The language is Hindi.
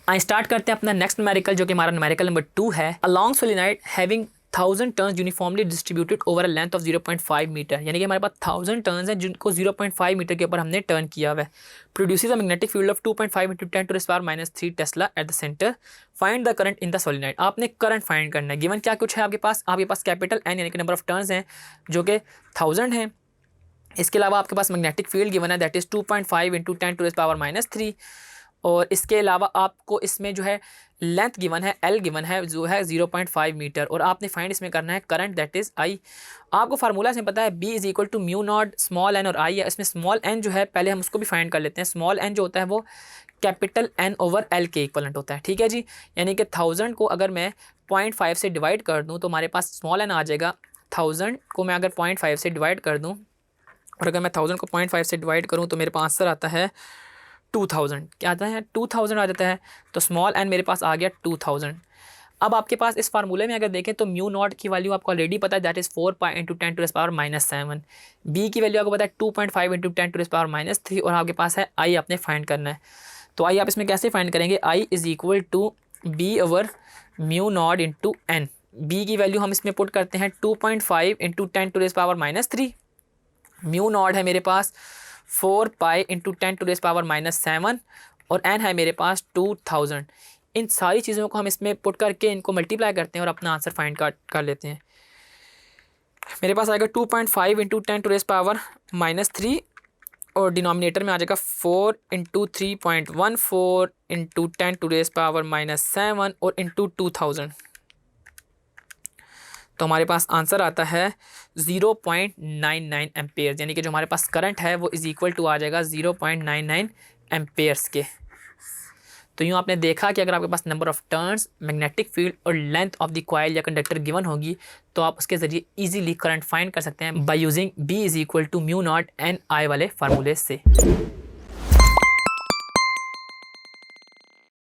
आई स्टार्ट करते हैं अपना नेक्स्ट न्यूमेरिकल, जो कि हमारा न्यूमेरिकल नंबर 2 है। A long solenoid having 1000 turns uniformly distributed over a length of 0.5 metre, यानी कि हमारे पास 1000 टर्न्स हैं जिनको 0.5 मीटर के ऊपर हमने टर्न किया हुआ है। Produces a magnetic field of 2.5 × 10⁻³ Tesla at the centre. Find the current in the solenoid. आपने करंट फाइंड करना है। गिवन क्या कुछ है आपके पास कैपिटल एन यानी कि नंबर ऑफ टर्न्स हैं जो कि 1000 हैं। इसके अलावा आपके पास मैग्नेटिक फील्ड गिवन है दैट इज़ 2.5 × 10⁻³ और इसके अलावा आपको इसमें जो है लेंथ गिवन है एल गिवन है जो है 0.5 मीटर और आपने फाइंड इसमें करना है करंट दैट इज़ आई। आपको फार्मूला से पता है B is equal to mu naught small n और आई है। इसमें स्मॉल एन जो है पहले हम उसको भी फाइंड कर लेते हैं। स्मॉल एन जो होता है वो कैपिटल एन ओवर एल के इक्वलेंट होता है, ठीक है जी। यानी कि 1000 को अगर मैं 0.5 से डिवाइड कर दूँ तो हमारे पास स्मॉल एन आ जाएगा। 1000 को मैं अगर 0.5 से डिवाइड कर दूँ और अगर मैं 1000 को 0.5 से डिवाइड करूँ तो मेरे पास आंसर आता है 2000। क्या आता है? 2000 आ जाता है। तो स्मॉल एन मेरे पास आ गया 2000। अब आपके पास इस फार्मूले में अगर देखें तो म्यू नॉट की वैल्यू आपको ऑलरेडी पता है दैट इज़ 4 पाई × 10⁻⁻⁷। बी की वैल्यू आपको पता है 2.5 × 10⁻³ और आपके पास है आई आपने फाइंड करना है। तो आई आप इसमें कैसे फाइंड करेंगे? I is equal to B over mu naught into N. B की वैल्यू हम इसमें पुट करते हैं 2.5 × 10⁻³ म्यू नॉट है मेरे पास 4 पाई × 10⁻⁷ और n है मेरे पास 2000। इन सारी चीज़ों को हम इसमें पुट करके इनको मल्टीप्लाई करते हैं और अपना आंसर फाइंड कर लेते हैं। मेरे पास आएगा 2.5 × 10⁻³ और डिनोमिनेटर में आ जाएगा 4 × 3.14 × 10⁻⁷ और इंटू 2000। तो हमारे पास आंसर आता है 0.99 एम्पेयर, यानी कि जो हमारे पास करंट है वो इज़ इक्वल टू आ जाएगा 0.99 एम्पेयर्स के। तो यूँ आपने देखा कि अगर आपके पास number of turns, magnetic field और लेंथ ऑफ द कॉइल या कंडक्टर गिवन होगी तो आप उसके ज़रिए इजीली करंट फाइंड कर सकते हैं by using B is equal to mu naught N I वाले फार्मूले से।